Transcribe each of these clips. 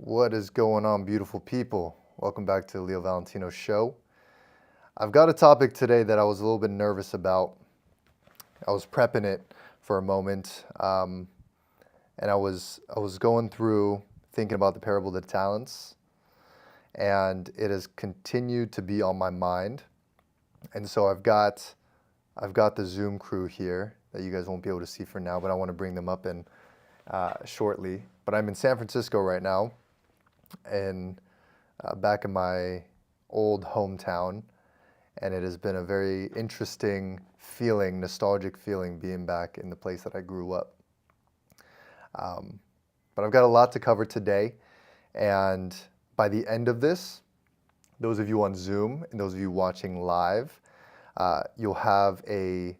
What is going on, beautiful people? Welcome back to the Leo Valentino Show. I've got a topic today that I was a little bit nervous about. I was prepping it for a moment, and I was going through thinking about the parable of the talents, and it has continued to be on my mind. And so I've got the Zoom crew here that you guys won't be able to see for now, but I want to bring them up in shortly. But I'm in San Francisco right now, and back in my old hometown, and it has been a very interesting feeling, nostalgic feeling, being back in the place that I grew up. But I've got a lot to cover today, and by the end of this, those of you on Zoom and those of you watching live, you'll have a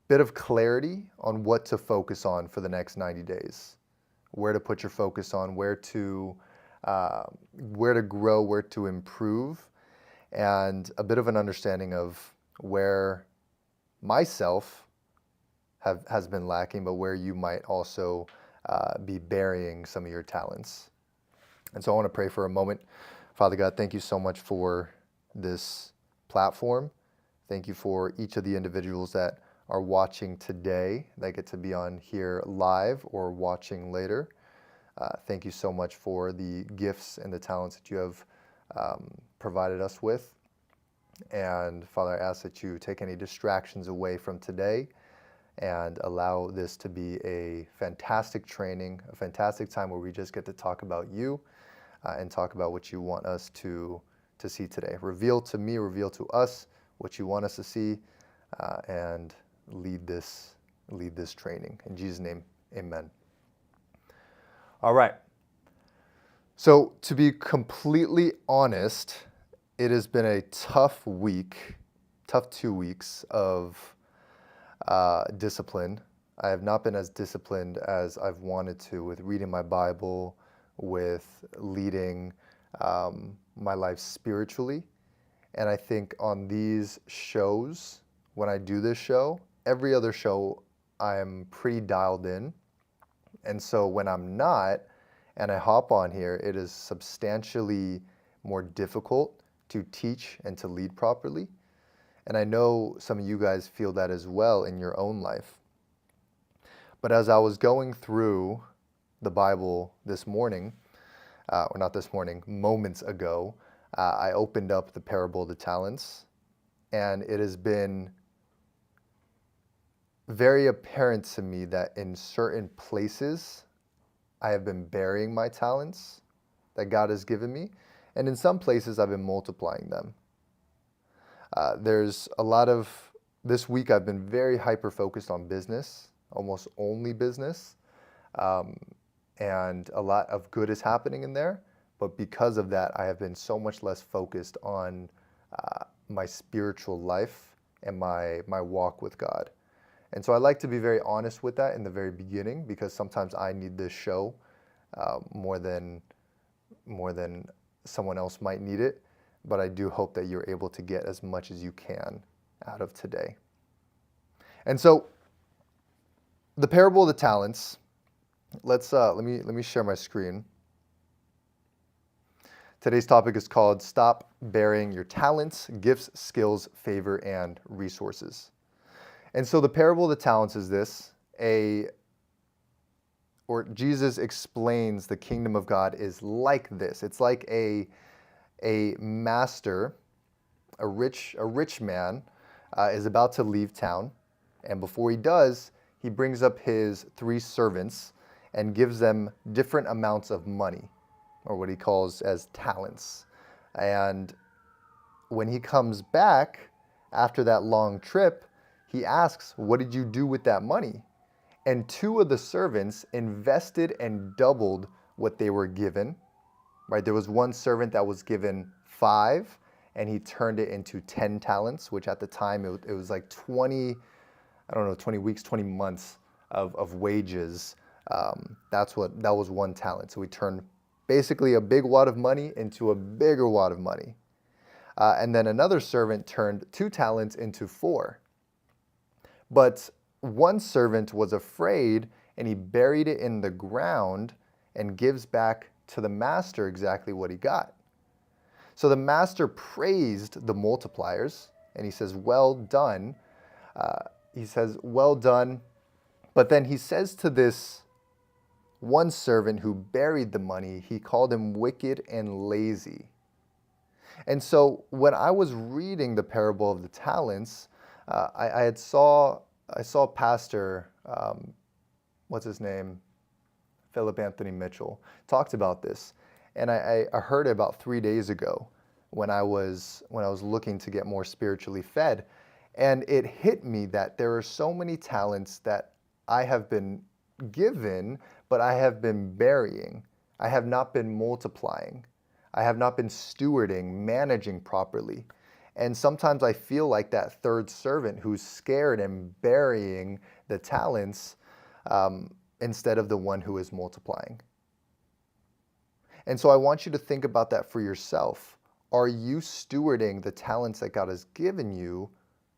bit of clarity on what to focus on for the next 90 days, where to put your focus on, where to grow, where to improve, and a bit of an understanding of where myself has been lacking, but where you might also be burying some of your talents. And so I want to pray for a moment. Father God, thank you so much for this platform. Thank you for each of the individuals that are watching today that get to be on here live or watching later. Thank you so much for the gifts and the talents that you have provided us with. And Father, I ask that you take any distractions away from today and allow this to be a fantastic training, a fantastic time where we just get to talk about you and talk about what you want us to see today. Reveal to me, reveal to us what you want us to see, and lead this training. In Jesus' name, amen. All right. So to be completely honest, it has been a tough 2 weeks of discipline. I have not been as disciplined as I've wanted to with reading my Bible, with leading my life spiritually. And I think on these shows, when I do this show, every other show, I am pretty dialed in. And so when I'm not, and I hop on here, it is substantially more difficult to teach and to lead properly. And I know some of you guys feel that as well in your own life. But as I was going through the Bible this morning, or not this morning, moments ago, I opened up the parable of the talents, and it has been very apparent to me that in certain places, I have been burying my talents that God has given me, and in some places, I've been multiplying them. There's a lot of, this week I've been very hyper-focused on business, almost only business, and a lot of good is happening in there, but because of that, I have been so much less focused on my spiritual life and my walk with God. And so I like to be very honest with that in the very beginning, because sometimes I need this show more than someone else might need it. But I do hope that you're able to get as much as you can out of today. And so the parable of the talents, let me share my screen. Today's topic is called Stop Burying Your Talents, Gifts, Skills, Favor, and Resources. And so the parable of the talents is this, Jesus explains the kingdom of God is like this. It's like a master, a rich man is about to leave town. And before he does, he brings up his 3 servants and gives them different amounts of money, or what he calls as talents. And when he comes back after that long trip, he asks, what did you do with that money? And 2 of the servants invested and doubled what they were given. Right? There was one servant that was given 5, and he turned it into 10 talents, which at the time it was like 20 weeks, 20 months of wages. That was 1 talent. So he turned basically a big wad of money into a bigger wad of money. And then another servant turned 2 talents into 4. But one servant was afraid, and he buried it in the ground and gives back to the master exactly what he got. So the master praised the multipliers, and he says, well done. He says, well done. But then he says to this one servant who buried the money, he called him wicked and lazy. And so when I was reading the parable of the talents, I saw Pastor, what's his name? Philip Anthony Mitchell talked about this. And I heard it about 3 days ago when I was looking to get more spiritually fed. And it hit me that there are so many talents that I have been given, but I have been burying. I have not been multiplying. I have not been stewarding, managing properly. And sometimes I feel like that third servant who's scared and burying the talents instead of the one who is multiplying. And so I want you to think about that for yourself. Are you stewarding the talents that God has given you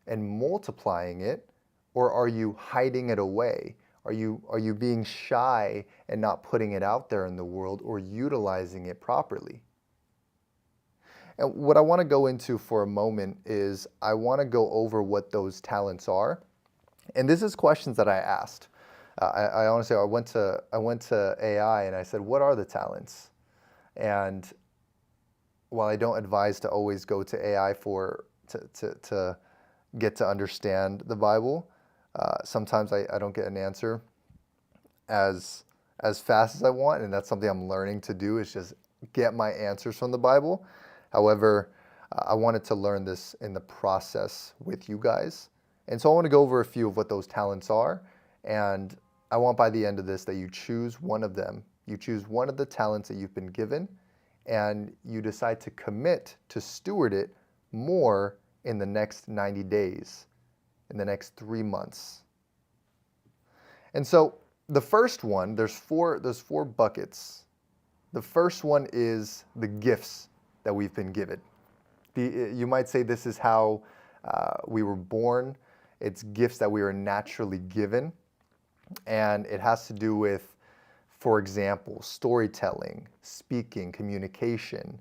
and multiplying it, or are you hiding it away? Are you being shy and not putting it out there in the world or utilizing it properly? And what I want to go into for a moment is I want to go over what those talents are. And this is questions that I asked. I honestly, I went to AI and I said, what are the talents? And while I don't advise to always go to AI to get to understand the Bible, sometimes I don't get an answer as fast as I want, and that's something I'm learning to do, is just get my answers from the Bible. However, I wanted to learn this in the process with you guys. And so I want to go over a few of what those talents are, and I want by the end of this that you choose one of them. You choose one of the talents that you've been given, and you decide to commit to steward it more in the next 90 days, in the next 3 months. And so the first one, there's four buckets. The first one is the gifts that we've been given. You might say this is how we were born. It's gifts that we are naturally given. And it has to do with, for example, storytelling, speaking, communication,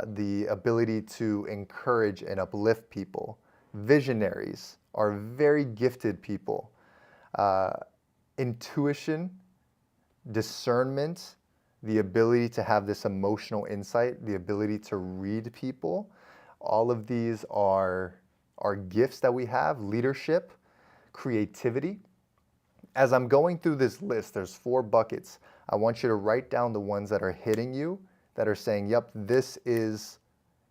the ability to encourage and uplift people. Visionaries are very gifted people. Intuition, discernment, the ability to have this emotional insight, the ability to read people. All of these are gifts that we have. Leadership, creativity. As I'm going through this list, there's 4 buckets. I want you to write down the ones that are hitting you, that are saying, yep, this is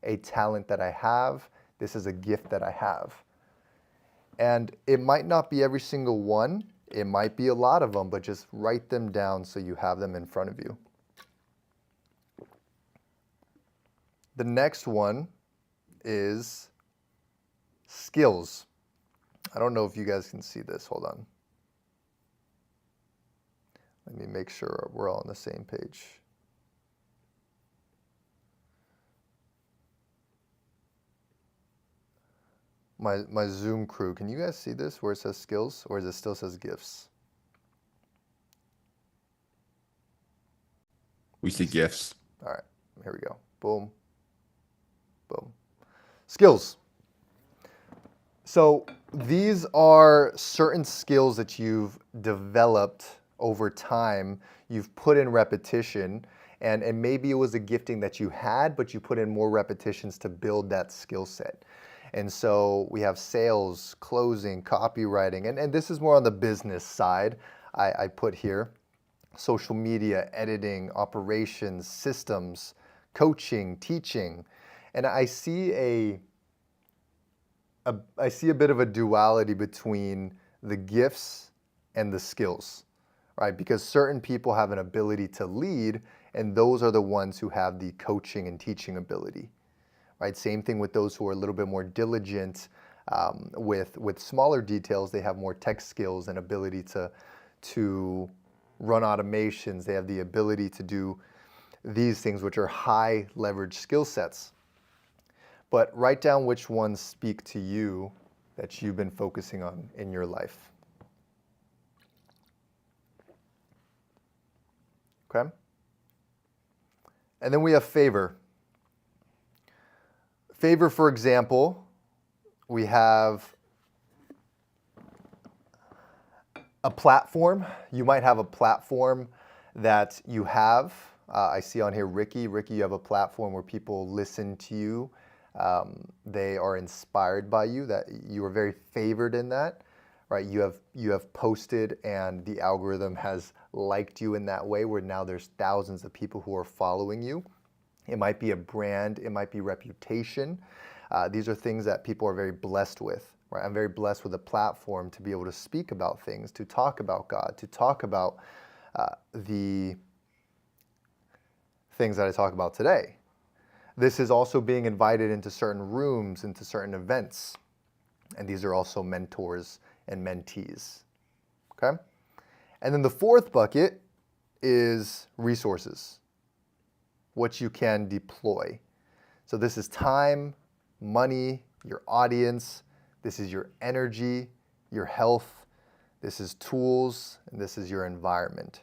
a talent that I have. This is a gift that I have. And it might not be every single one. It might be a lot of them, but just write them down so you have them in front of you. The next one is skills. I don't know if you guys can see this. Hold on. Let me make sure we're all on the same page. My Zoom crew, can you guys see this where it says skills, or is it still says gifts? We see gifts. All right, here we go. Boom, boom. Skills. So these are certain skills that you've developed over time. You've put in repetition, and maybe it was a gifting that you had, but you put in more repetitions to build that skill set. And so we have sales, closing, copywriting, and this is more on the business side. I put here social media, editing, operations, systems, coaching, teaching. And I see a bit of a duality between the gifts and the skills, right? Because certain people have an ability to lead, and those are the ones who have the coaching and teaching ability. Right? Same thing with those who are a little bit more diligent with smaller details. They have more tech skills and ability to run automations. They have the ability to do these things, which are high leverage skill sets. But write down which ones speak to you that you've been focusing on in your life. Okay? And then we have favor. Favor, for example, we have a platform. You might have a platform that you have. I see on here Ricky. Ricky, you have a platform where people listen to you. They are inspired by you, that you are very favored in that, right? You have posted and the algorithm has liked you in that way, where now there's thousands of people who are following you. It might be a brand, it might be reputation. These are things that people are very blessed with, right? I'm very blessed with a platform to be able to speak about things, to talk about God, to talk about the things that I talk about today. This is also being invited into certain rooms, into certain events. And these are also mentors and mentees, okay? And then the fourth bucket is resources, what you can deploy. So this is time, money, your audience, this is your energy, your health, this is tools, and this is your environment.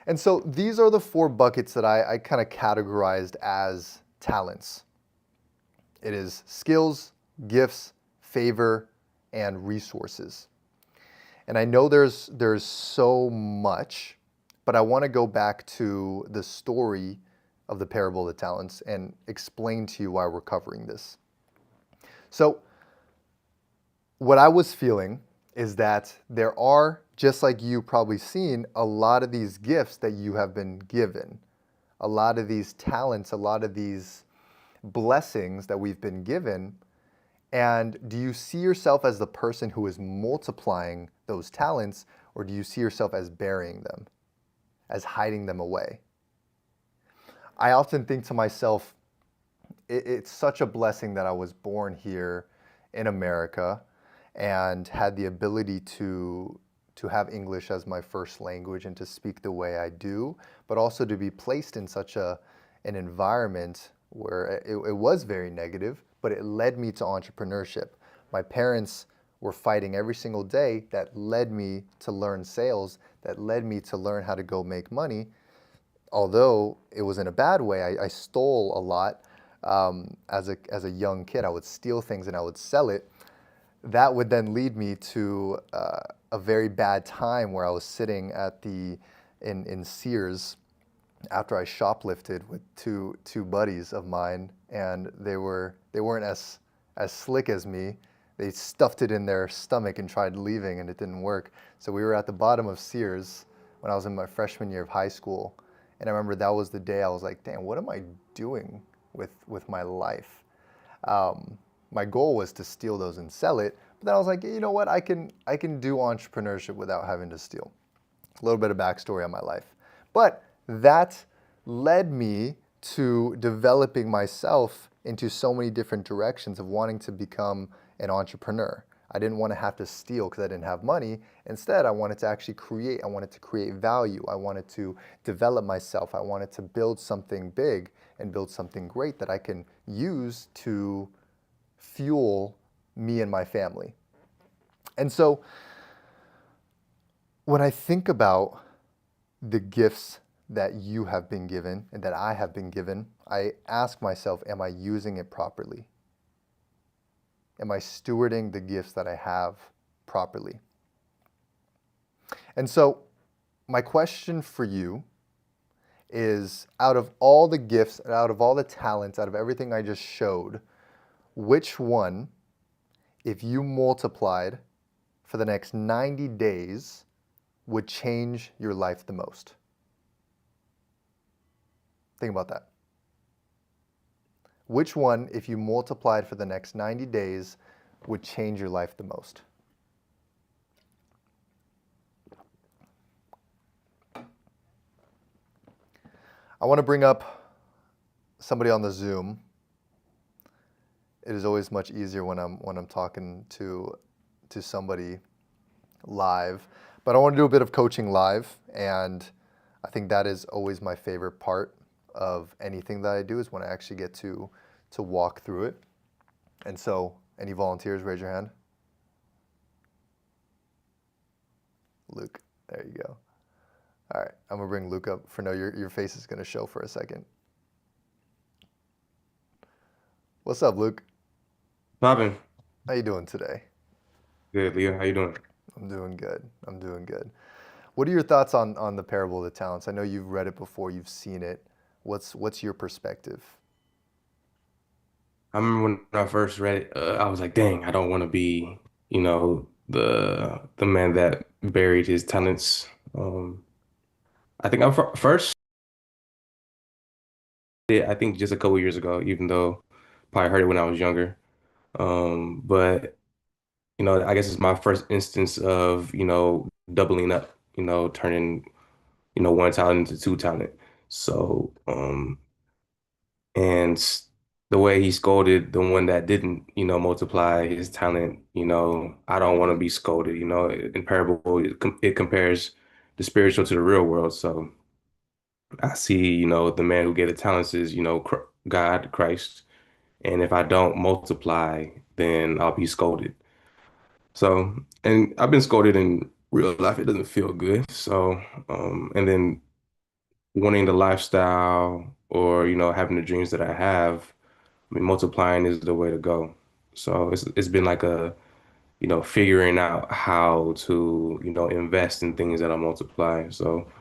And so these are the four buckets that I kind of categorized as talents. It is skills, gifts, favor, and resources. And I know there's so much, but I want to go back to the story of the parable of the talents and explain to you why we're covering this. So what I was feeling is that there are, just like you probably seen, a lot of these gifts that you have been given, a lot of these talents, a lot of these blessings that we've been given. And do you see yourself as the person who is multiplying those talents, or do you see yourself as burying them, as hiding them away? I often think to myself, it's such a blessing that I was born here in America and had the ability to have English as my first language and to speak the way I do, but also to be placed in such an environment where it was very negative, but it led me to entrepreneurship. My parents were fighting every single day. That led me to learn sales, that led me to learn how to go make money. Although it was in a bad way, I stole a lot. As a young kid, I would steal things and I would sell it. That would then lead me to a very bad time where I was sitting at in Sears after I shoplifted with two buddies of mine, and they weren't as slick as me. They stuffed it in their stomach and tried leaving, and it didn't work. So we were at the bottom of Sears when I was in my freshman year of high school, and I remember that was the day I was like, damn, what am I doing with my life? My goal was to steal those and sell it, but then I was like, you know what, I can do entrepreneurship without having to steal. A little bit of backstory on my life. But that led me to developing myself into so many different directions of wanting to become an entrepreneur. I didn't want to have to steal because I didn't have money. Instead, I wanted to actually create. I wanted to create value. I wanted to develop myself. I wanted to build something big and build something great that I can use to fuel me and my family. And so when I think about the gifts that you have been given and that I have been given, I ask myself, am I using it properly? Am I stewarding the gifts that I have properly? And so my question for you is, out of all the gifts, out of all the talents, out of everything I just showed, which one, if you multiplied for the next 90 days, would change your life the most? Think about that. Which one, if you multiplied for the next 90 days, would change your life the most? I want to bring up somebody on the Zoom. It is always much easier when I'm talking to somebody live, but I want to do a bit of coaching live, and I think that is always my favorite part of anything that I do, is when I actually get to walk through it. And so, any volunteers, raise your hand. Luke, there you go. All right, I'm gonna bring Luke up for no. Your face is gonna show for a second. What's up, Luke? Poppin'. How you doing today? Good, Leah. How you doing? I'm doing good. I'm doing good. What are your thoughts on the parable of the talents? I know you've read it before, you've seen it. What's your perspective? I remember when I first read it, I was like, dang, I don't want to be, the man that buried his talents. Um, I think first I think just a couple years ago, even though probably heard it when I was younger. But I guess it's my first instance of, doubling up, turning, one talent into two talent. So, and the way he scolded the one that didn't, multiply his talent, I don't want to be scolded, in parable, it compares the spiritual to the real world. So I see, the man who gave the talents is, God, Christ. And if I don't multiply, then I'll be scolded. So, and I've been scolded in real life. It doesn't feel good. So, and then wanting the lifestyle or, having the dreams that I have, I mean, multiplying is the way to go. So it's been like figuring out how to, invest in things that are multiplying. So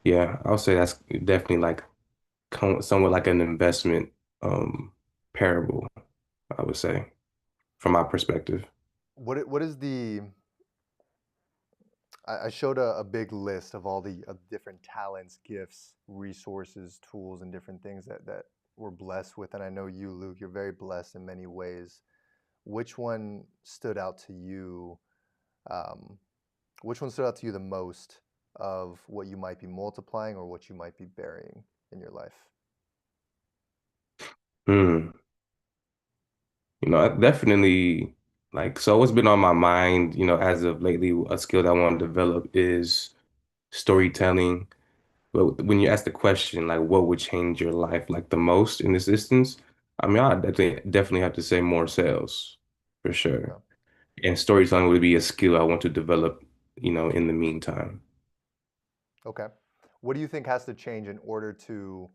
yeah, I would say that's definitely like somewhat like an investment parable, I would say, from my perspective. What is the I showed a big list of all the of different talents, gifts, resources, tools, and different things that we're blessed with. And I know you, Luke, you're very blessed in many ways. Which one stood out to you? Um, which one stood out to you the most of what you might be multiplying or what you might be burying in your life? Hmm. Definitely like so what's been on my mind, as of lately, a skill that I want to develop is storytelling. But when you ask the question, like, what would change your life like the most in this instance? I mean, I definitely have to say more sales for sure. Okay. And storytelling would be a skill I want to develop, in the meantime. Okay. What do you think has to change in order to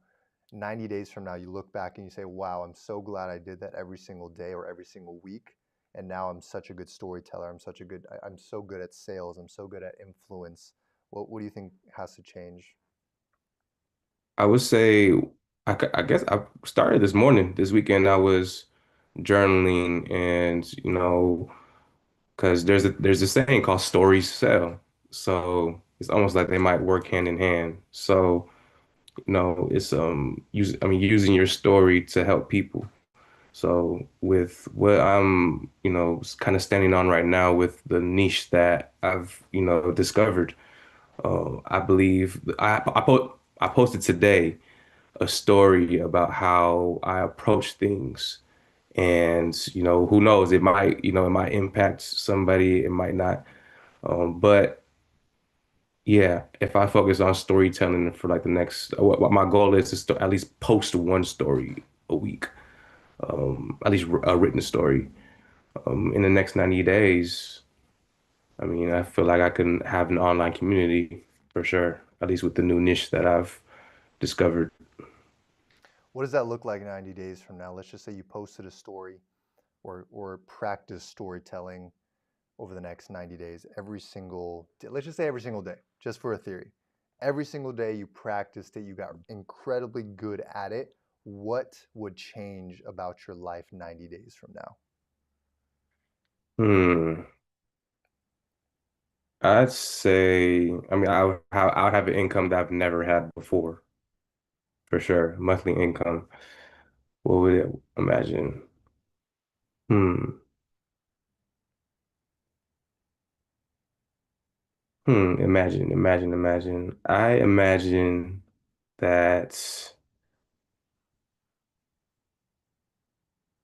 90 days from now, you look back and you say, wow, I'm so glad I did that every single day or every single week. And now I'm such a good storyteller. I'm so good at sales. I'm so good at influence. What do you think has to change? I would say, I guess I started this morning, this weekend. I was journaling and, because there's a saying called stories sell. So it's almost like they might work hand in hand. So, it's using your story to help people. So with what I'm, kind of standing on right now with the niche that I've, discovered, I believe I posted today a story about how I approach things. And, who knows, it might impact somebody, it might not. But yeah, if I focus on storytelling for like the next, what my goal is to at least post one story a week, at least a written story. In the next 90 days, I mean, I feel like I can have an online community for sure, at least with the new niche that I've discovered. What does that look like 90 days from now? Let's just say you posted a story or practice storytelling over the next 90 days, every single day. Let's just say every single day, just for a theory. Every single day you practiced it, you got incredibly good at it. What would change about your life 90 days from now? Hmm. I'd say, I mean, I would have an income that I've never had before, for sure. Monthly income. What would it imagine? Hmm. Imagine. I imagine that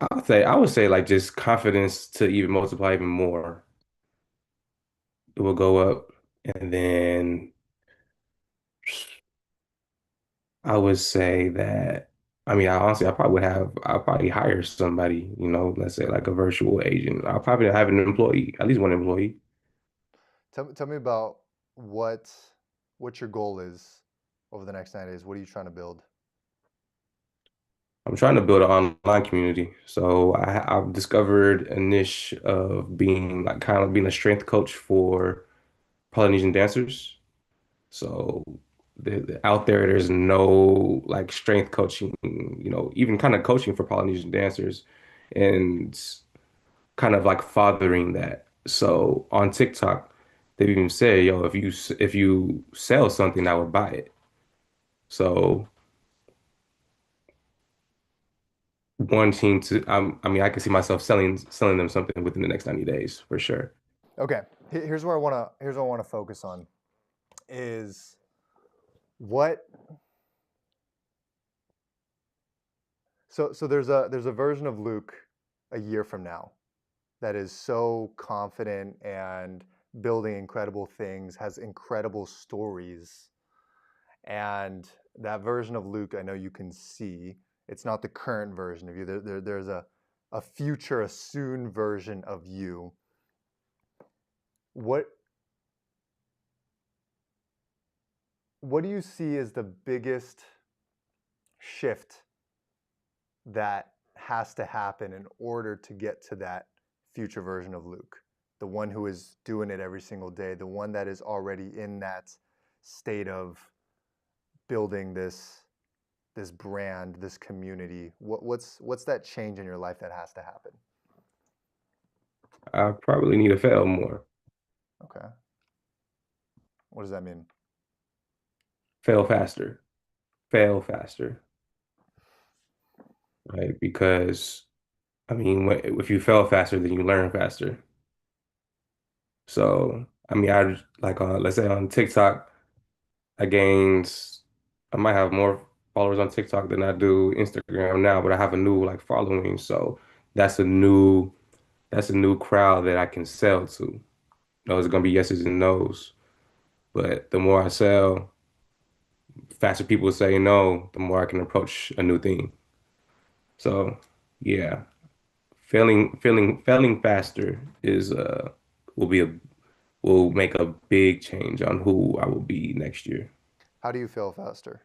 I would say like just confidence to even multiply even more. It will go up. And then I would say that, I mean, I probably I'll probably hire somebody, let's say like a virtual agent. I'll probably have an employee, at least one employee. Tell me about what. what your goal is over the next 90 days. What are you trying to build? I'm trying to build an online community. So I've discovered a niche of being like kind of being a strength coach for Polynesian dancers. So out there, there's no like strength coaching, even kind of coaching for Polynesian dancers and kind of like fathering that. So on TikTok, they even say, yo, if you sell something, I would buy it. So wanting to, I mean, I can see myself selling them something within the next 90 days for sure. Okay, here's what I want to focus on is what so there's a version of Luke a year from now that is so confident and building incredible things, has incredible stories. And that version of Luke, I know you can see, it's not the current version of you. There's a future, a soon version of you. What what do you see as the biggest shift that has to happen in order to get to that future version of Luke? The one who is doing it every single day, the one that is already in that state of building this brand, this community. What's that change in your life that has to happen? I probably need to fail more, Okay. What does that mean? fail faster, fail faster, right? Because I mean, if you fail faster, then you learn faster. So, I mean, I like let's say on TikTok, I gained, I might have more followers on TikTok than I do Instagram now, but I have a new like following. So that's a new, that's a new crowd that I can sell to. Those are gonna be yeses and nos. But the more I sell, faster people say no, the more I can approach a new thing. So yeah, failing faster is will be a will make a big change on who I will be next year. How do you fail faster?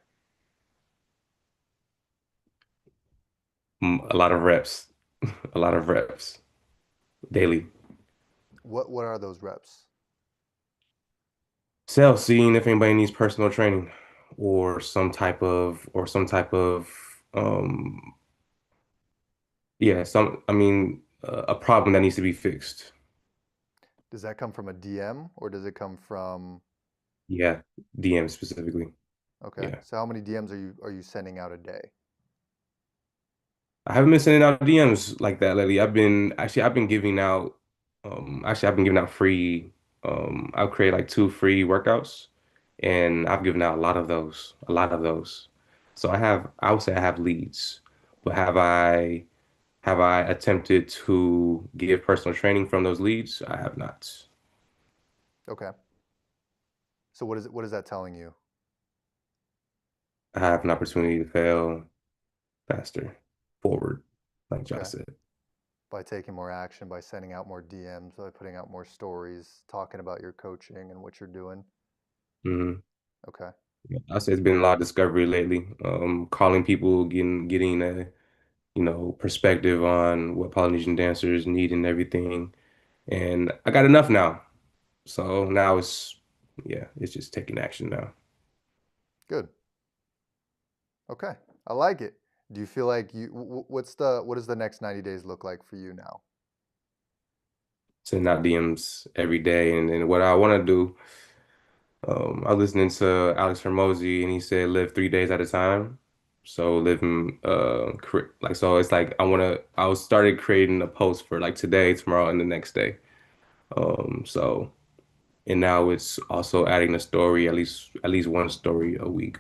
A lot of reps, a lot of reps daily. What are those reps? Sales, seeing if anybody needs personal training or some type of um yeah, I mean a problem that needs to be fixed. Does that come from a DM or does it come from Yeah, DM specifically. okay. Yeah. So how many DMs are you sending out a day? I haven't been sending out DMs like that lately. I've been giving out I've been giving out free I've created like two free workouts and I've given out a lot of those. A lot of those. So I would say I have leads. But have I attempted to give personal training from those leads? I have not. Okay. So what is that telling you? I have an opportunity to fail faster, forward, like Okay. Josh said. By taking more action, by sending out more DMs, by putting out more stories, talking about your coaching and what you're doing. Mhm. Okay. Yeah, I say it's been a lot of discovery lately. Calling people, getting a perspective on what Polynesian dancers need and everything. And I got enough now. So now yeah, it's just taking action now. Good. Okay. I like it. Do you feel like what does the next 90 days look like for you now? Sending out DMs every day. And then what I want to do, I was listening to Alex Hormozy and he said live 3 days at a time. So living like so it's like I was started creating a post for like today, tomorrow, and the next day. So and now it's also adding a story, at least one story a week.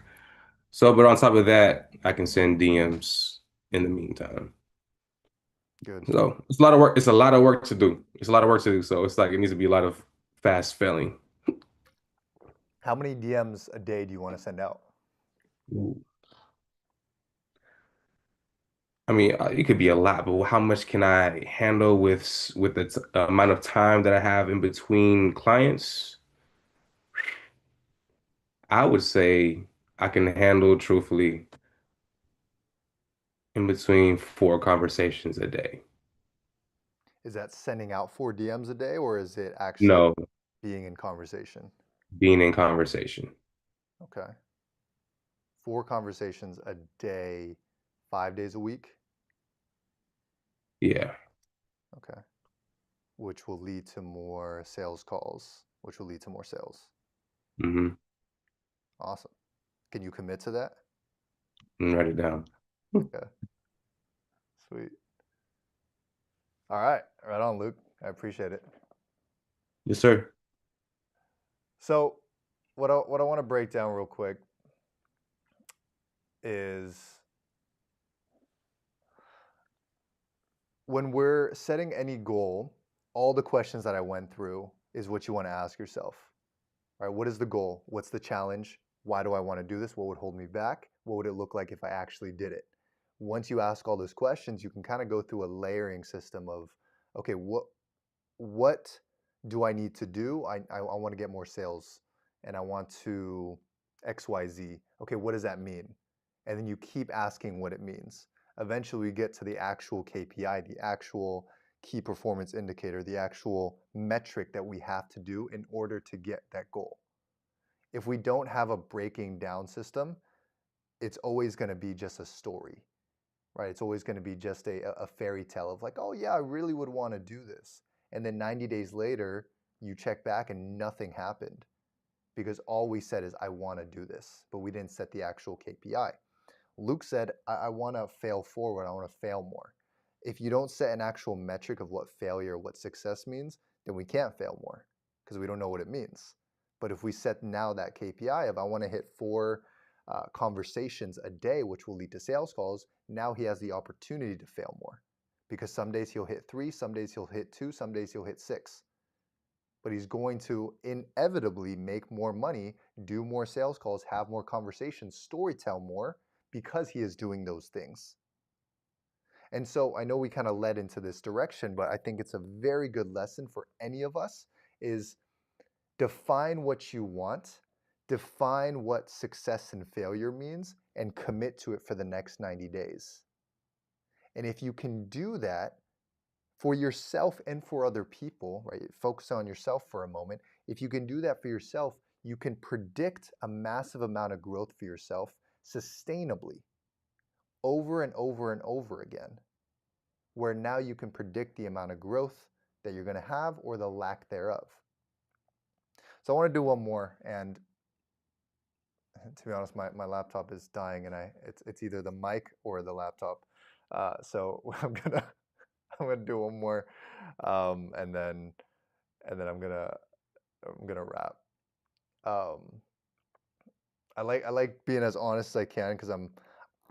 So, but on top of that, I can send DMs in the meantime. Good. So it's a lot of work. It's a lot of work to do. It's a lot of work to do. So it's like it needs to be a lot of fast failing. How many DMs a day do you want to send out? Ooh. I mean, it could be a lot, but how much can I handle with the amount of time that I have in between clients? I would say I can handle truthfully in between 4 conversations a day. Is that sending out 4 DMs a day, or is it actually No, being in conversation? being in conversation. Okay. 4 conversations a day, 5 days a week. Yeah. Okay. Which will lead to more sales calls, which will lead to more sales. Mm-hmm. Awesome. Can you commit to that? And write it down. Okay. Sweet. All right. Right on, Luke. I appreciate it. Yes, sir. So, what I want to break down real quick is when we're setting any goal, all the questions that I went through is what you want to ask yourself. All right, what is the goal? What's the challenge? Why do I want to do this? What would hold me back? What would it look like if I actually did it? Once you ask all those questions, you can kind of go through a layering system of, okay, what do I need to do? I want to get more sales and I want to XYZ. Okay, what does that mean? And then you keep asking what it means. Eventually, we get to the actual KPI, the actual key performance indicator, the actual metric that we have to do in order to get that goal. If we don't have a breaking down system, it's always going to be just a story, right? It's always going to be just a fairy tale of like, oh yeah, I really would want to do this. And then 90 days later, you check back and nothing happened because all we said is, I want to do this, but we didn't set the actual KPI. Luke said, I want to fail forward. I want to fail more. If you don't set an actual metric of what failure, what success means, then we can't fail more because we don't know what it means. But if we set now that KPI of I want to hit 4 conversations a day, which will lead to sales calls, now he has the opportunity to fail more because some days he'll hit 3, some days he'll hit 2, some days he'll hit 6. But he's going to inevitably make more money, do more sales calls, have more conversations, storytell more because he is doing those things. And so I know we kind of led into this direction, but I think it's a very good lesson for any of us is define what you want, define what success and failure means, and commit to it for the next 90 days. And if you can do that for yourself and for other people, right? Focus on yourself for a moment. If you can do that for yourself, you can predict a massive amount of growth for yourself sustainably over and over and over again, where now you can predict the amount of growth that you're going to have or the lack thereof. So I want to do one more, and to be honest, my laptop is dying, and it's either the mic or the laptop. So I'm gonna do one more, and then I'm gonna wrap. Um, I like being as honest as I can because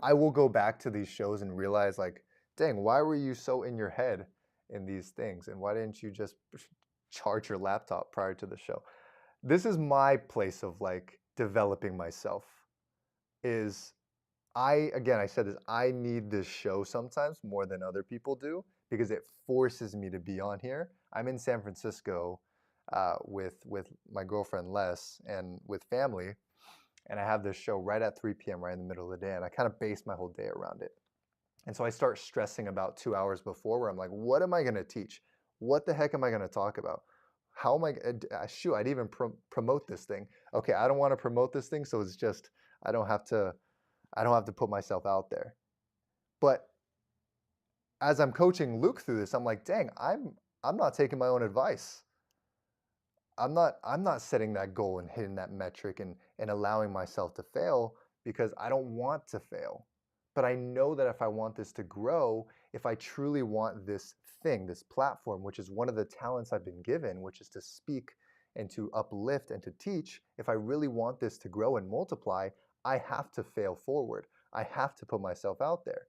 I will go back to these shows and realize like, dang, why were you so in your head in these things, and why didn't you just charge your laptop prior to the show? This is my place of like developing myself. Is I said this, I need this show sometimes more than other people do because it forces me to be on here. I'm in San Francisco with my girlfriend Les and with family, and I have this show right at 3 p.m. right in the middle of the day, and I kind of base my whole day around it. And so I start stressing about 2 hours before where I'm like, what am I going to teach? What the heck am I going to talk about? How am I, shoot, I'd even promote this thing. Okay, I don't want to promote this thing, so it's just, I don't have to, I don't have to put myself out there. But as I'm coaching Luke through this, I'm like, dang, I'm not taking my own advice. I'm not setting that goal and hitting that metric and allowing myself to fail because I don't want to fail. But I know that if I want this to grow, if I truly want this thing, this platform, which is one of the talents I've been given, which is to speak and to uplift and to teach, if I really want this to grow and multiply, I have to fail forward. I have to put myself out there.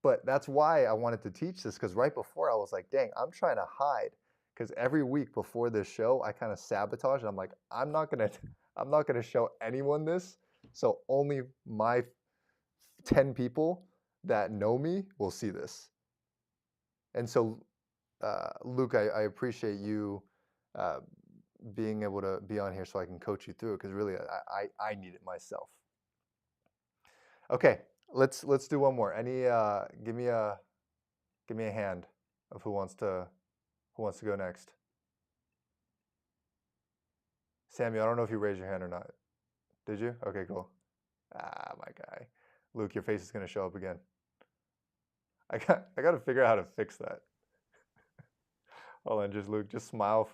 But that's why I wanted to teach this because right before I was like, dang, I'm trying to hide. Because every week before this show, I kind of sabotage and I'm like, I'm not gonna show anyone this. So only my 10 people that know me will see this. And so, Luke, I appreciate you uh, being able to be on here so I can coach you through it because really I need it myself. Okay, let's do one more. Any give me a hand of who wants to go next. Samuel, I don't know if you raised your hand or not. Did you? Okay, cool. Ah, my guy. Luke, your face is gonna show up again. I got to figure out how to fix that. Hold on, just Luke, just smile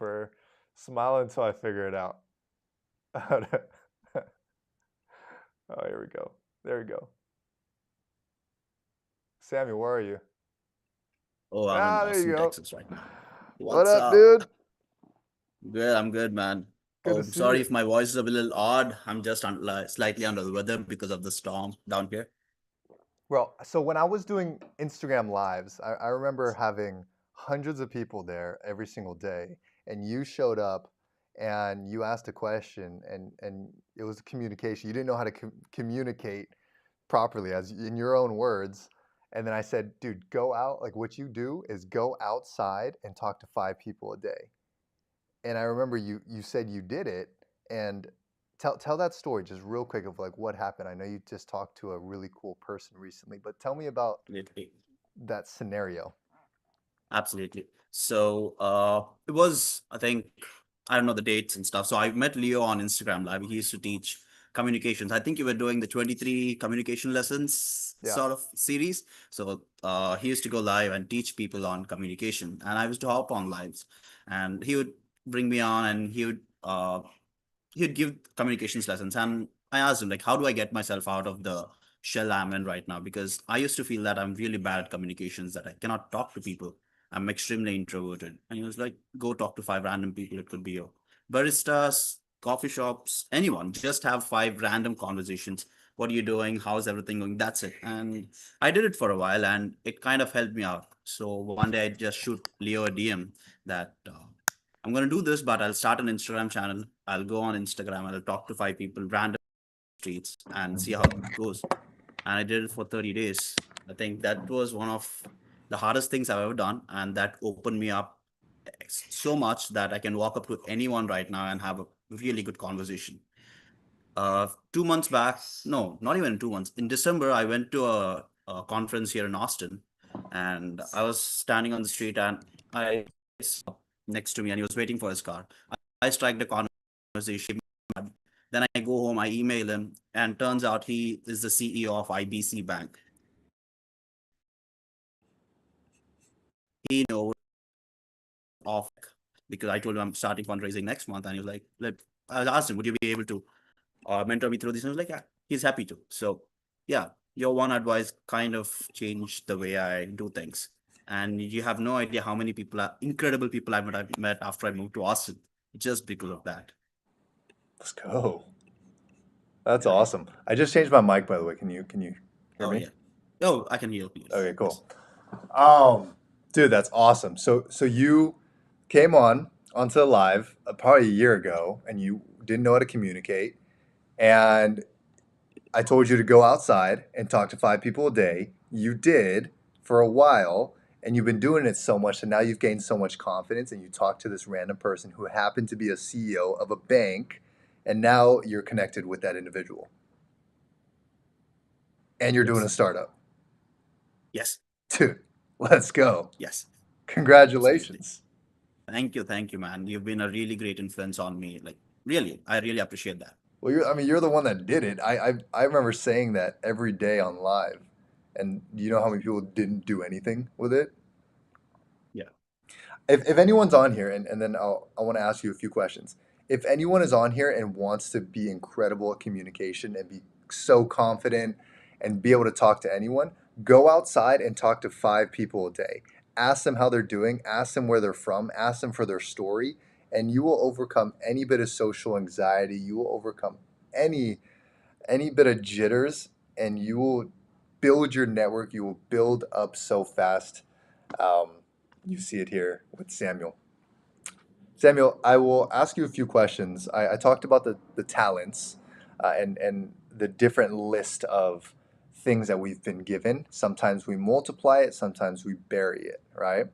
until I figure it out. Oh, here we go. There we go. Samuel, where are you? Oh, I'm in Ah, there you Austin, go. Texas right now. What What's up, up? dude? Good, I'm good, man. Good to Oh, see sorry you. if my voice is a little odd. I'm just slightly under the weather because of the storm down here. Well, so when I was doing Instagram lives, I remember having hundreds of people there every single day, and you showed up and you asked a question, and it was communication. You didn't know how to communicate properly, as in your own words. And then I said, dude, go out. Like what you do is go outside and talk to 5 people a day. And I remember you said you did it, and tell that story just real quick of like what happened. I know you just talked to a really cool person recently, but tell me about Absolutely. that scenario. Absolutely. So, it was, I think, I don't know the dates and stuff. So I met Leo on Instagram Live. He used to teach communications. I think you were doing the 23 communication lessons Yeah. sort of series. So, he used to go live and teach people on communication, and I used to hop on lives, and he would bring me on, and he'd give communications lessons. And I asked him, like, how do I get myself out of the shell I'm in right now? Because I used to feel that I'm really bad at communications, that I cannot talk to people. I'm extremely introverted. And he was like, go talk to 5 random people. It could be your baristas, coffee shops, anyone. Just have 5 random conversations. What are you doing? How's everything going? That's it. And I did it for a while, and it kind of helped me out. So one day I just shoot Leo a DM that I'm going to do this, but I'll start an Instagram channel. I'll go on Instagram. I'll talk to 5 people, random streets, and see how it goes. And I did it for 30 days. I think that was one of the hardest things I've ever done. And that opened me up so much that I can walk up to anyone right now and have a really good conversation. 2 months back, no, not even 2 months. In December, I went to a conference here in Austin, and I was standing on the street, and I saw next to me, and he was waiting for his car. I strike the conversation. Then I go home, I email him, and turns out he is the CEO of IBC Bank. He knows of, because I told him I'm starting fundraising next month, and he was like, I asked him, would you be able to mentor me through this? And I was like, yeah, he's happy to. So yeah, your one advice kind of changed the way I do things. And you have no idea how many incredible people I've met after I moved to Austin, just because of that. Let's go. That's Yeah. awesome. I just changed my mic, by the way. Can you hear Oh me? yeah. Oh, I can hear you. Okay, Yes. cool. Dude, that's awesome. So you came onto the live probably a year ago, and you didn't know how to communicate, and I told you to go outside and talk to 5 people a day. You did for a while, and you've been doing it so much, and now you've gained so much confidence, and you talk to this random person who happened to be a CEO of a bank, and now you're connected with that individual, and you're doing a Yes. startup. Yes. Dude, let's go. Yes. Absolutely. Congratulations. Thank you, man. You've been a really great influence on me. Like, really, I really appreciate that. Well, you're the one that did it. I remember saying that every day on live, and you know how many people didn't do anything with it? Yeah. If anyone's on here, and then I want to ask you a few questions. If anyone is on here and wants to be incredible at communication and be so confident and be able to talk to anyone, go outside and talk to 5 people a day. Ask them how they're doing, ask them where they're from, ask them for their story, and you will overcome any bit of social anxiety. You will overcome any bit of jitters, and you will build your network. You will build up so fast. Um, you see it here with Samuel. Samuel, I will ask you a few questions. I talked about the talents and the different list of things that we've been given. Sometimes we multiply it, sometimes we bury it, right?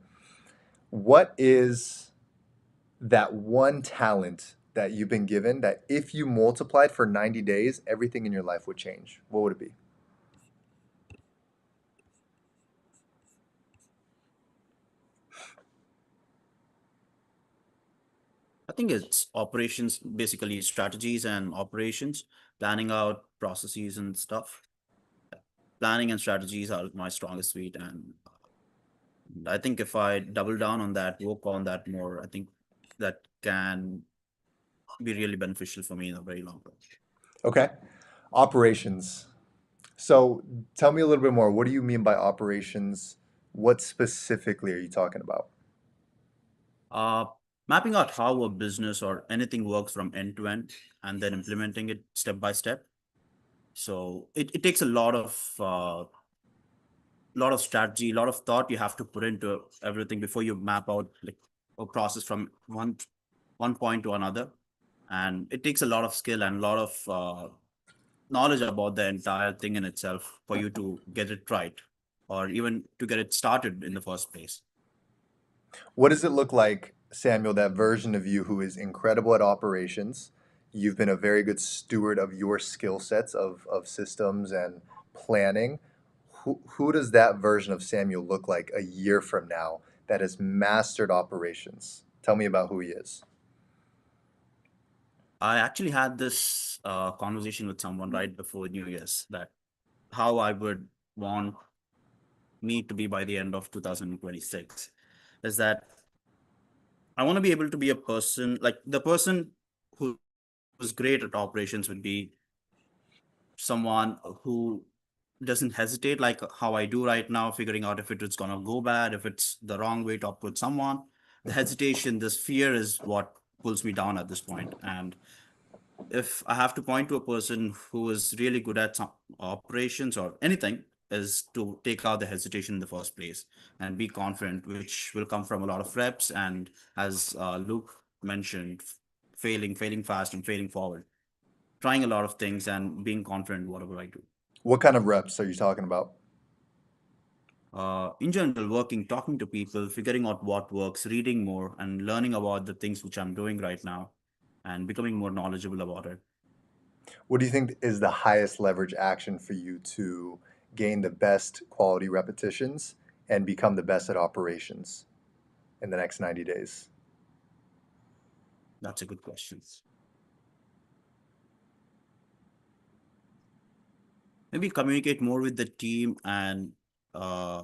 What is that one talent that you've been given that if you multiplied for 90 days, everything in your life would change, what would it be? I think it's operations, basically strategies and operations, planning out processes and stuff. Planning and strategies are my strongest suite, and I think if I double down on that, work on that more, I think that can be really beneficial for me in a very long run. Okay. Operations. So tell me a little bit more. What do you mean by operations? What specifically are you talking about? Uh, Mapping out how a business or anything works from end to end, and then implementing it step by step. So it takes a lot of strategy, a lot of thought you have to put into everything before you map out like a process from one point to another. And it takes a lot of skill and a lot of knowledge about the entire thing in itself for you to get it right, or even to get it started in the first place. What does it look like, Samuel, that version of you who is incredible at operations? You've been a very good steward of your skill sets of systems and planning. Who does that version of Samuel look like a year from now that has mastered operations? Tell me about who he is. I actually had this conversation with someone right before New Year's, that how I would want me to be by the end of 2026 is that I want to be able to be a person, like the person who was great at operations would be someone who doesn't hesitate like how I do right now, figuring out if it is gonna go bad, if it's the wrong way to approach someone. The hesitation, this fear is what pulls me down at this point. And if I have to point to a person who is really good at some operations or anything, is to take out the hesitation in the first place and be confident, which will come from a lot of reps and, as Luke mentioned, failing fast and failing forward, trying a lot of things and being confident in whatever I do. What kind of reps are you talking about? In general, working, talking to people, figuring out what works, reading more, and learning about the things which I'm doing right now, and becoming more knowledgeable about it. What do you think is the highest leverage action for you to gain the best quality repetitions and become the best at operations in the next 90 days? That's a good question. Maybe communicate more with the team and uh,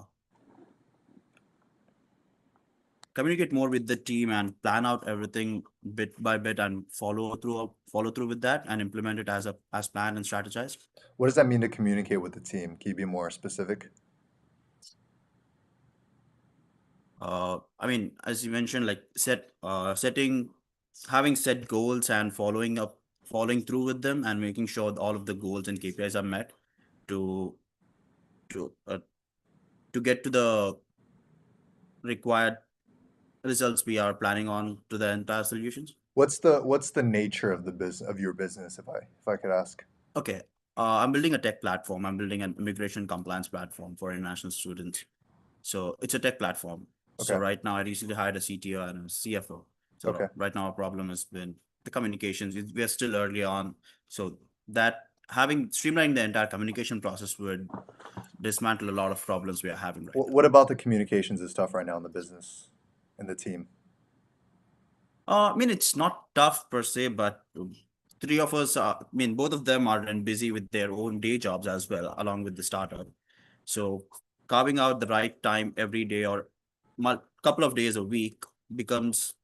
plan out everything bit by bit and follow through with that and implement it as planned and strategized. What does that mean to communicate with the team? Can you be more specific? I mean, as you mentioned, like having set goals and following through with them, and making sure that all of the goals and KPIs are met to to uh, to get to the required results we are planning on to the entire solutions. What's the nature of the business of your business, if I could ask? Okay. I'm building a tech platform. I'm building an immigration compliance platform for international students. So it's a tech platform. So Okay. right now I recently hired a CTO and a CFO. So Okay. right now our problem has been the communications. We are still early on. So that having streamlining the entire communication process would dismantle a lot of problems we are having right now. What about the communications is tough right now in the business and the team? I mean, it's not tough per se, but three of us, I mean, both of them are then busy with their own day jobs as well, along with the startup. So carving out the right time every day or couple of days a week becomes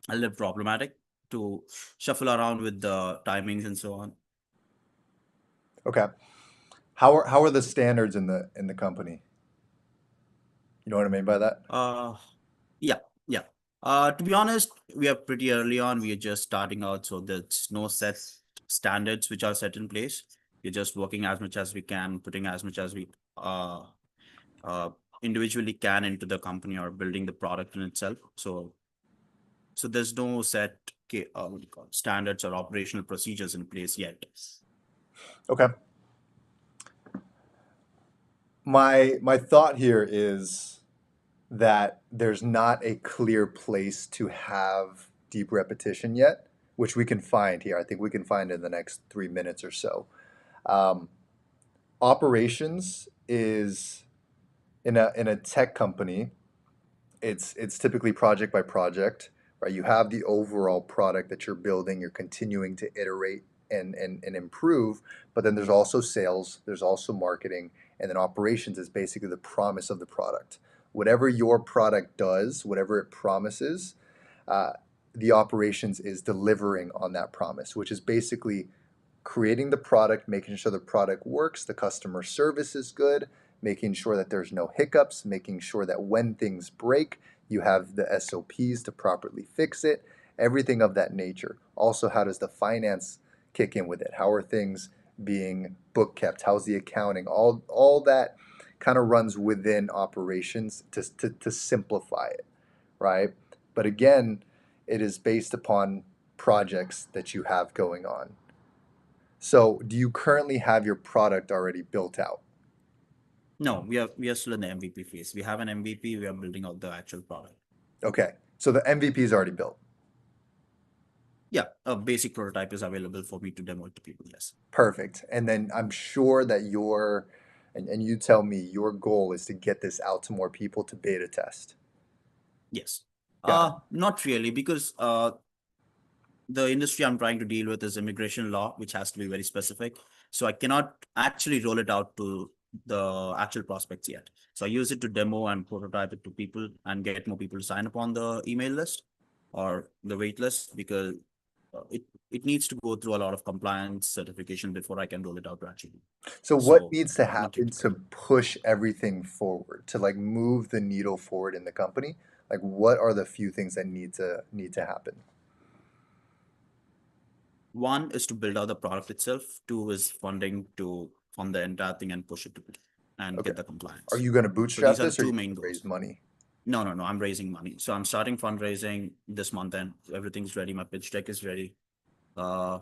a little problematic to shuffle around with the timings and so on. Okay. How are the standards in the company? You know what I mean by that? Uh, yeah, yeah. To be honest, we are pretty early on. We are just starting out, so there's no set standards which are set in place. We're just working as much as we can, putting as much as we uh, individually can into the company or building the product in itself. So there's no set what do you call it, standards or operational procedures in place yet. Okay. My thought here is that there's not a clear place to have deep repetition yet, which we can find here. I think we can find in the next 3 minutes or so. Um, Operations is in a tech company. It's typically project by project, right? You have the overall product that you're building. You're continuing to iterate and improve, but then there's also sales, there's also marketing, and then operations is basically the promise of the product. Whatever your product does, whatever it promises, uh, the operations is delivering on that promise, which is basically creating the product, making sure the product works, the customer service is good, making sure that there's no hiccups, making sure that when things break, you have the SOPs to properly fix it, everything of that nature. Also, how does the finance kick in with it? How are things being book kept? How's the accounting? All that kind of runs within operations to simplify it, right? But again, it is based upon projects that you have going on. So, do you currently have your product already built out? No, we are still in the MVP phase. We have an MVP. We are building out the actual product. Okay, so the MVP is already built. Yeah, a basic prototype is available for me to demo it to people. Yes. Perfect. And then I'm sure that and you tell me, your goal is to get this out to more people to beta test. Yes. Got Not really, because the industry I'm trying to deal with is immigration law, which has to be very specific. So I cannot actually roll it out to the actual prospects yet. So I use it to demo and prototype it to people and get more people to sign up on the email list or the wait list, because it needs to go through a lot of compliance certification before I can roll it out to actually. So what So needs to not happen yet. to push everything forward, to like move the needle forward in the company? Like what are the few things that need to happen? One is to build out the product itself. Two is funding to fund the entire thing and push it to and Okay. get the Are compliance. you going to So bootstrap these are the this or are two you main gonna raise goals. money? No, I'm raising money. So I'm starting fundraising this month and everything's ready. My pitch deck is ready. Uh,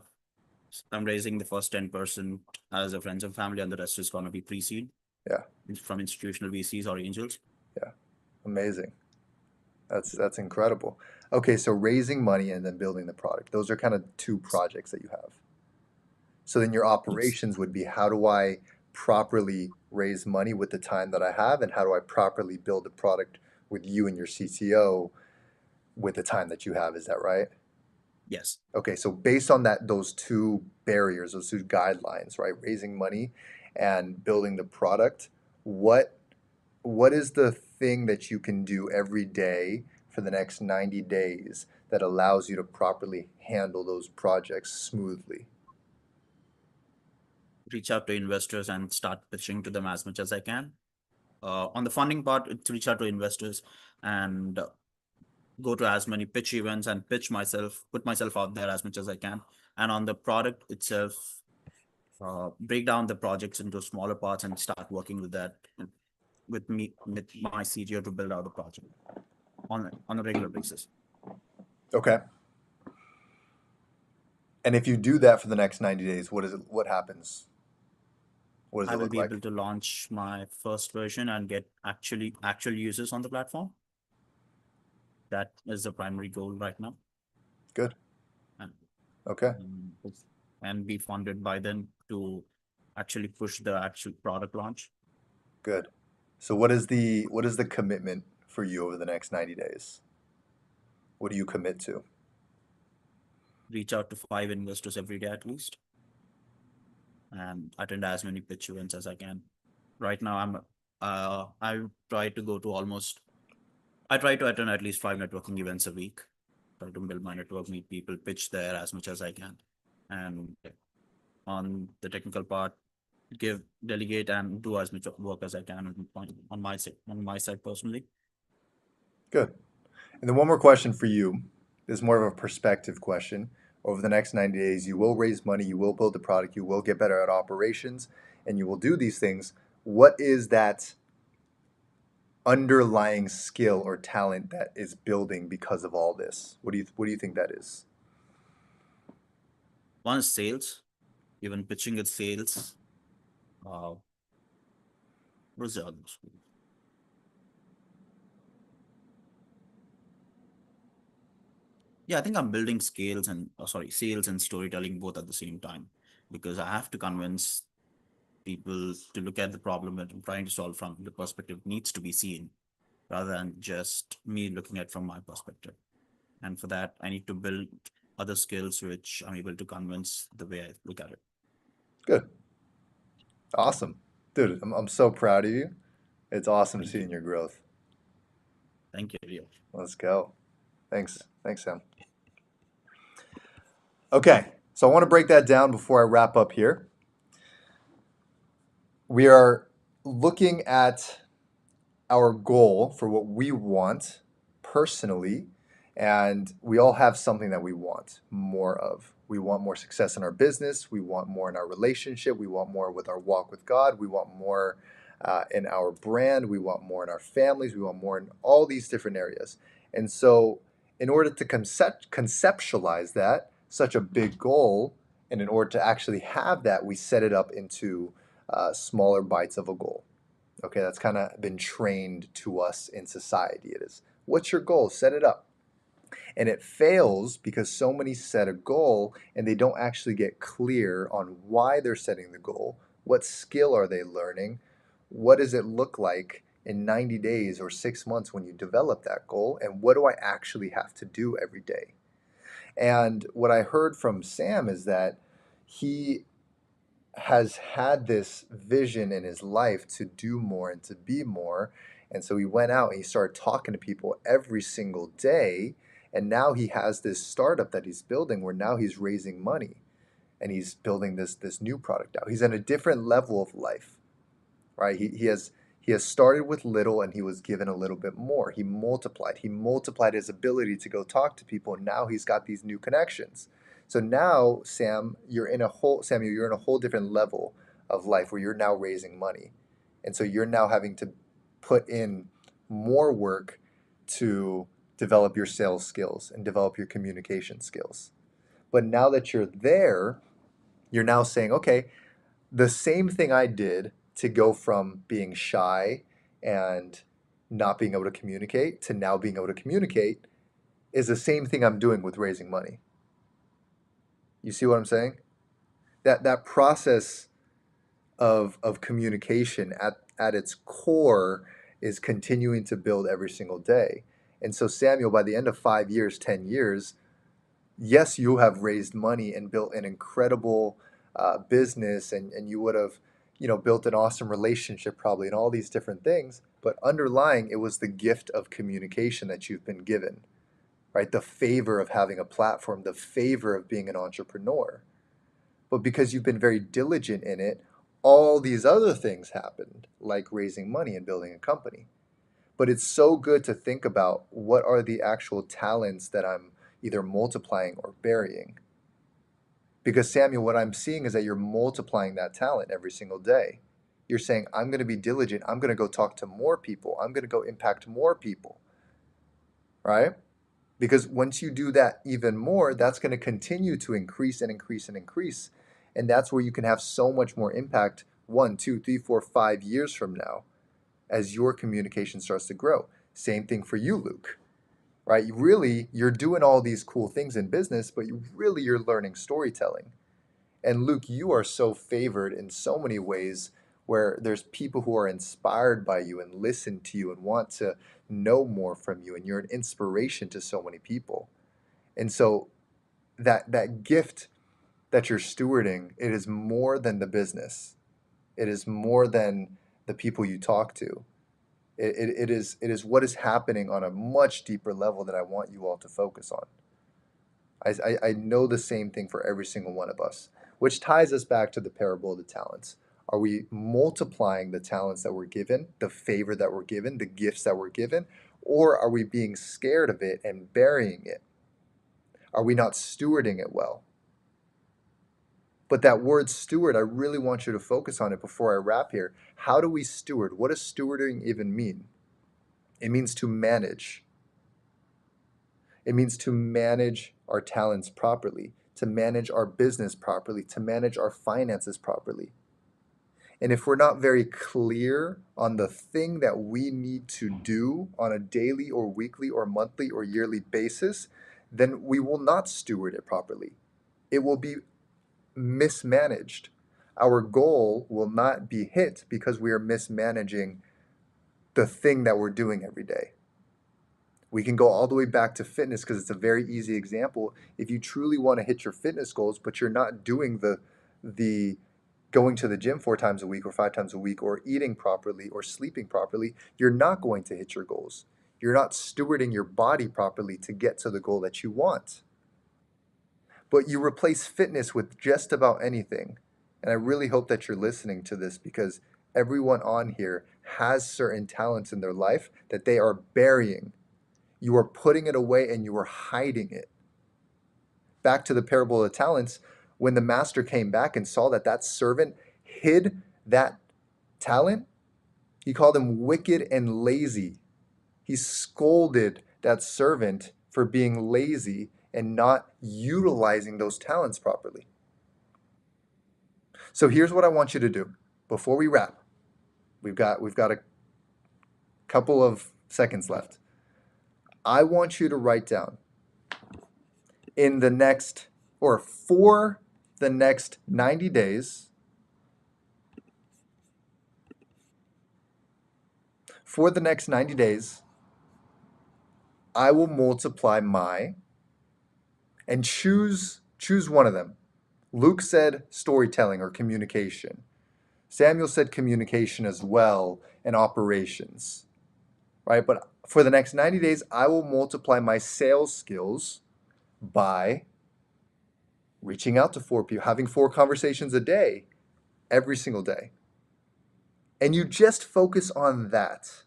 I'm raising the first 10% as a friends and family, and the rest is gonna be pre-seed Yeah, from institutional VCs or angels. yeah. Amazing. That's incredible. Okay, so raising money and then building the product. Those are kind of two projects that you have. So then your Yes. operations would be, how do I properly raise money with the time that I have, and how do I properly build a product with you and your CTO with the time that you have? Is that right? Yes. Okay, so based on those two barriers, those two guidelines, right? Raising money and building the product, what is the thing that you can do every day for the next 90 days that allows you to properly handle those projects smoothly? Reach out to investors and start pitching to them as much as I can. On the funding part, it's reach out to investors and go to as many pitch events and put myself out there as much as I can. And on the product itself, break down the projects into smaller parts and start working with my CTO to build out the project on a regular basis. Okay. And if you do that for the next 90 days, what happens? What does I it will look be like? able to launch my first version and get actual users on the platform. That is the primary goal right now. Good. And, Okay. and be funded by them to actually push the actual product launch. Good. So what is the commitment for you over the next 90 days? What do you commit to? Reach out to 5 investors every day at least, and attend as many pitch events as I can. Right now, I try to go to I try to attend at least 5 networking events a week. Try to build my network, meet people, pitch there as much as I can, and on the technical part, delegate, and do as much work as I can on my side personally. Good. And then one more question for you. This is more of a perspective question. Over the next 90 days, you will raise money, you will build the product, you will get better at operations, and you will do these things. What is that underlying skill or talent that is building because of all this? What do you think that is? One is sales, even pitching at sales. What is the other? Yeah, I think I'm building sales and storytelling both at the same time, because I have to convince people to look at the problem that I'm trying to solve from the perspective needs to be seen, rather than just me looking at from my perspective. And for that, I need to build other skills which I'm able to convince the way I look at it. Good. Awesome. Dude, I'm so proud of you. It's awesome Thank seeing you. your growth. Thank you, Leo. Let's go. Thanks. Thanks, Sam. Okay, so I want to break that down before I wrap up here. We are looking at our goal for what we want personally, and we all have something that we want more of. We want more success in our business, we want more in our relationship, we want more with our walk with God, we want more in our brand, we want more in our families, we want more in all these different areas. And so, in order to conceptualize that, such a big goal, and in order to actually have that, we set it up into smaller bites of a goal. Okay, that's kind of been trained to us in society. It is, what's your goal? Set it up. And it fails because so many set a goal and they don't actually get clear on why they're setting the goal. What skill are they learning? What does it look like in 90 days or 6 months when you develop that goal? And what do I actually have to do every day? And what I heard from Sam is that he has had this vision in his life to do more and to be more. And so he went out and he started talking to people every single day. And now he has this startup that he's building where now he's raising money and he's building this new product out. He's at a different level of life, right? He has started with little and he was given a little bit more. He multiplied. He multiplied his ability to go talk to people, and now he's got these new connections. So now, Samuel, you're in a whole different level of life where you're now raising money. And so you're now having to put in more work to develop your sales skills and develop your communication skills. But now that you're there, you're now saying, okay, the same thing I did to go from being shy and not being able to communicate to now being able to communicate is the same thing I'm doing with raising money. You see what I'm saying? That process of communication at its core is continuing to build every single day. And so Samuel, by the end of 5 years, 10 years, yes, you have raised money and built an incredible business, and you would have, built an awesome relationship probably, and all these different things. But underlying, it was the gift of communication that you've been given, right? The favor of having a platform, the favor of being an entrepreneur. But because you've been very diligent in it, all these other things happened, like raising money and building a company. But it's so good to think about what are the actual talents that I'm either multiplying or burying. Because Samuel, what I'm seeing is that you're multiplying that talent every single day. You're saying, I'm going to be diligent. I'm going to go talk to more people. I'm going to go impact more people, right? Because once you do that even more, that's going to continue to increase and increase and increase. And that's where you can have so much more impact 1, 2, 3, 4, 5 years from now as your communication starts to grow. Same thing for you, Luke, right? You're doing all these cool things in business, but you're learning storytelling. And Luke, you are so favored in so many ways where there's people who are inspired by you and listen to you and want to know more from you, and you're an inspiration to so many people. And so that gift that you're stewarding, it is more than the business. It is more than the people you talk to. It is what is happening on a much deeper level that I want you all to focus on. I know the same thing for every single one of us, which ties us back to the parable of the talents. Are we multiplying the talents that we're given, the favor that we're given, the gifts that we're given, or are we being scared of it and burying it? Are we not stewarding it well? But that word steward, I really want you to focus on it before I wrap here. How do we steward? What does stewarding even mean? It means to manage. It means to manage our talents properly, to manage our business properly, to manage our finances properly. And if we're not very clear on the thing that we need to do on a daily or weekly or monthly or yearly basis, then we will not steward it properly. It will be mismanaged. Our goal will not be hit because we are mismanaging the thing that we're doing every day. We can go all the way back to fitness because it's a very easy example. If you truly want to hit your fitness goals, but you're not doing the going to the gym 4 times a week or 5 times a week or eating properly or sleeping properly, you're not going to hit your goals. You're not stewarding your body properly to get to the goal that you want. But you replace fitness with just about anything. And I really hope that you're listening to this because everyone on here has certain talents in their life that they are burying. You are putting it away and you are hiding it. Back to the parable of the talents, when the master came back and saw that that servant hid that talent, he called him wicked and lazy. He scolded that servant for being lazy and not utilizing those talents properly. So here's what I want you to do before we wrap. We've got a couple of seconds left. I want you to write down in the next or for the next 90 days, for the next 90 days, I will multiply my and choose one of them. Luke said storytelling or communication. Samuel said communication as well and operations. Right? But for the next 90 days, I will multiply my sales skills by reaching out to 4 people, having 4 conversations a day, every single day. And you just focus on that.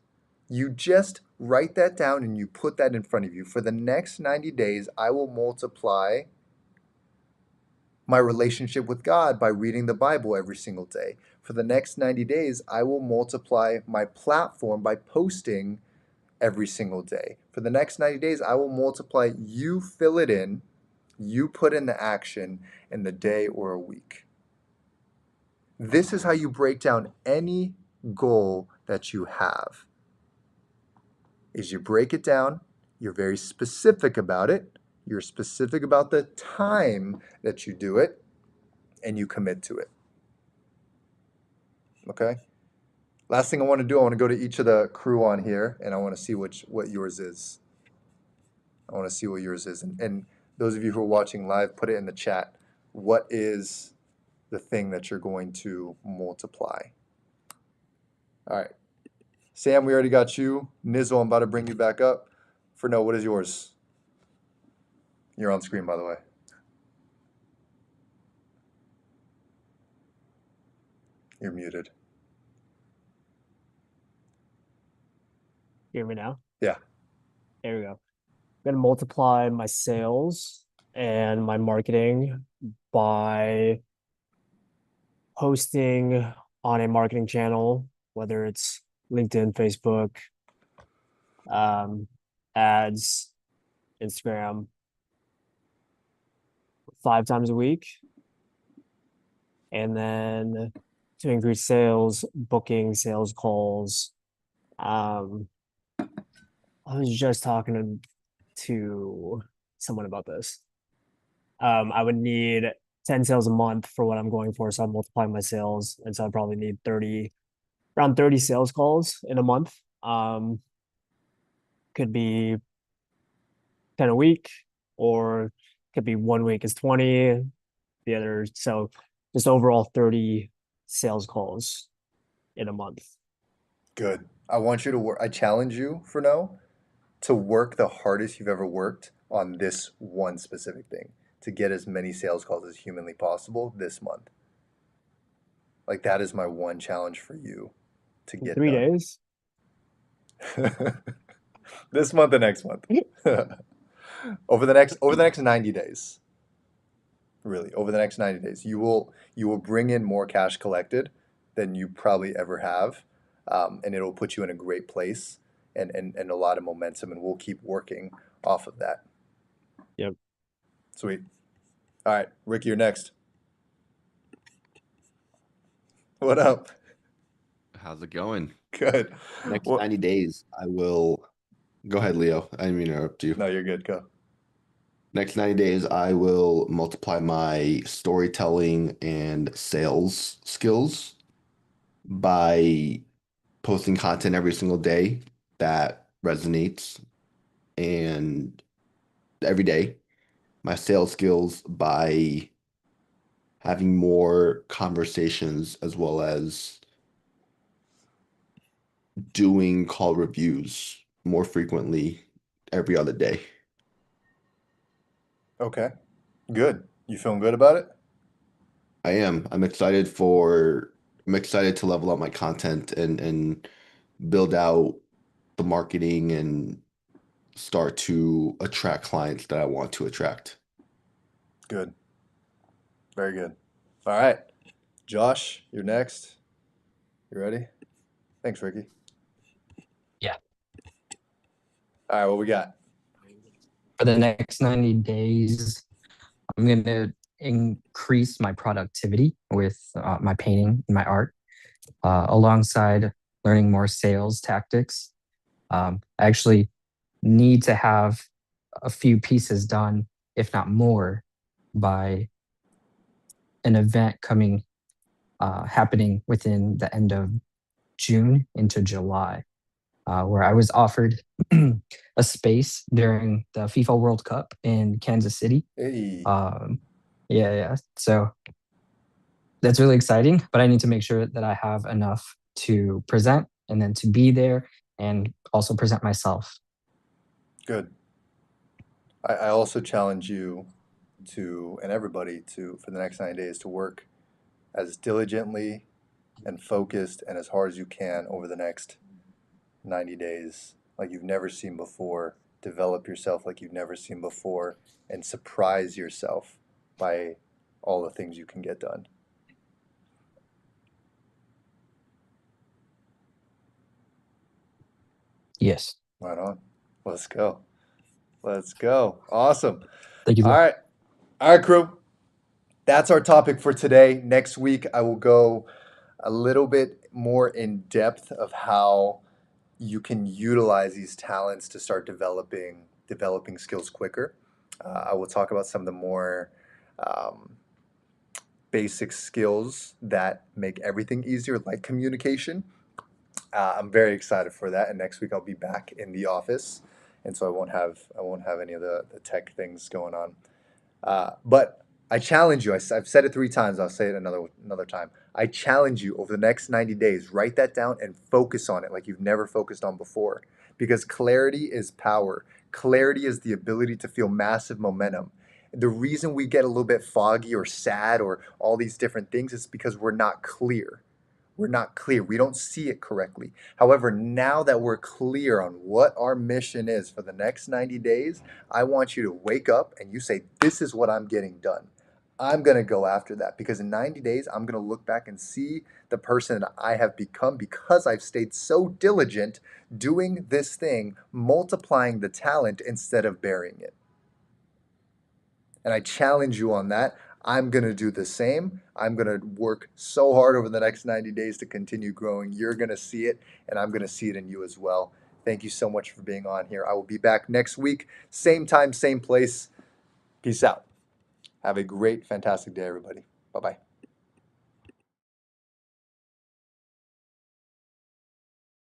You just write that down and you put that in front of you. For the next 90 days, I will multiply my relationship with God by reading the Bible every single day. For the next 90 days, I will multiply my platform by posting every single day. For the next 90 days, I will multiply you fill it in, you put in the action in the day or a week. This is how you break down any goal that you have. Is you break it down, you're very specific about it, you're specific about the time that you do it, and you commit to it. Okay? Last thing I want to do, I want to go to each of the crew on here, and I want to see what yours is. I want to see what yours is. And those of you who are watching live, put it in the chat. What is the thing that you're going to multiply? All right. Sam, we already got you. Nizzle, I'm about to bring you back up. Fernell, what is yours? You're on screen, by the way. You're muted. Hear me now? Yeah. There we go. I'm gonna multiply my sales and my marketing by posting on a marketing channel, whether it's LinkedIn, Facebook, ads, Instagram, 5 times a week. And then to increase sales, booking sales calls. I was just talking to someone about this. I would need 10 sales a month for what I'm going for, so I'm multiplying my sales, and so I probably need around 30 sales calls in a month. Could be 10 a week, or could be 1 week is 20, the other, so just overall 30 sales calls in a month. Good. I want you to work. I challenge you, Fernell, to work the hardest you've ever worked on this one specific thing, to get as many sales calls as humanly possible this month. Like, that is my one challenge for you to In get 3 done. days. This month and next month. over the next 90 days. Really, over the next 90 days, you will bring in more cash collected than you probably ever have, and it'll put you in a great place and a lot of momentum, and we'll keep working off of that. Yep. Sweet. All right, Ricky, you're next. What up? How's it going? Good. Next Well, 90 days, I will go ahead, Leo. I didn't mean to interrupt you. no, you're good. Go. Next 90 days, I will multiply my storytelling and sales skills by posting content every single day that resonates and every day. My sales skills by having more conversations as well as doing call reviews more frequently every other day. Okay, good. You feeling good about it? I am. I'm excited to level up my content and build out the marketing and start to attract clients that I want to attract. Good. Very good. All right. Josh, you're next. You ready? Thanks, Ricky. Yeah. All right, what we got? For the next 90 days, I'm going to increase my productivity with my painting and my art, alongside learning more sales tactics. I actually need to have a few pieces done, if not more, by an event happening within the end of June into July, where I was offered a space during the FIFA World Cup in Kansas City. Hey. Yeah. So that's really exciting, but I need to make sure that I have enough to present and then to be there and also present myself. Good. I also challenge you to, and everybody to, for the next 90 days, to work as diligently and focused and as hard as you can over the next 90 days, like you've never seen before. Develop yourself like you've never seen before and surprise yourself by all the things you can get done. Yes. Right on. Let's go. Let's go. Awesome. Thank you. All right. All right, crew. That's our topic for today. Next week, I will go a little bit more in depth of how you can utilize these talents to start developing skills quicker. I will talk about some of the more basic skills that make everything easier, like communication. I'm very excited for that, and next week I'll be back in the office, and so I won't have any of the tech things going on. But I challenge you. I've said it 3 times. I'll say it another time. I challenge you over the next 90 days. Write that down and focus on it like you've never focused on before. Because clarity is power. Clarity is the ability to feel massive momentum. The reason we get a little bit foggy or sad or all these different things is because we're not clear. We're not clear. We don't see it correctly. However, now that we're clear on what our mission is for the next 90 days, I want you to wake up and you say, this is what I'm getting done. I'm going to go after that because in 90 days, I'm going to look back and see the person that I have become because I've stayed so diligent doing this thing, multiplying the talent instead of burying it. And I challenge you on that. I'm going to do the same. I'm going to work so hard over the next 90 days to continue growing. You're going to see it, and I'm going to see it in you as well. Thank you so much for being on here. I will be back next week, same time, same place. Peace out. Have a great, fantastic day, everybody. Bye-bye.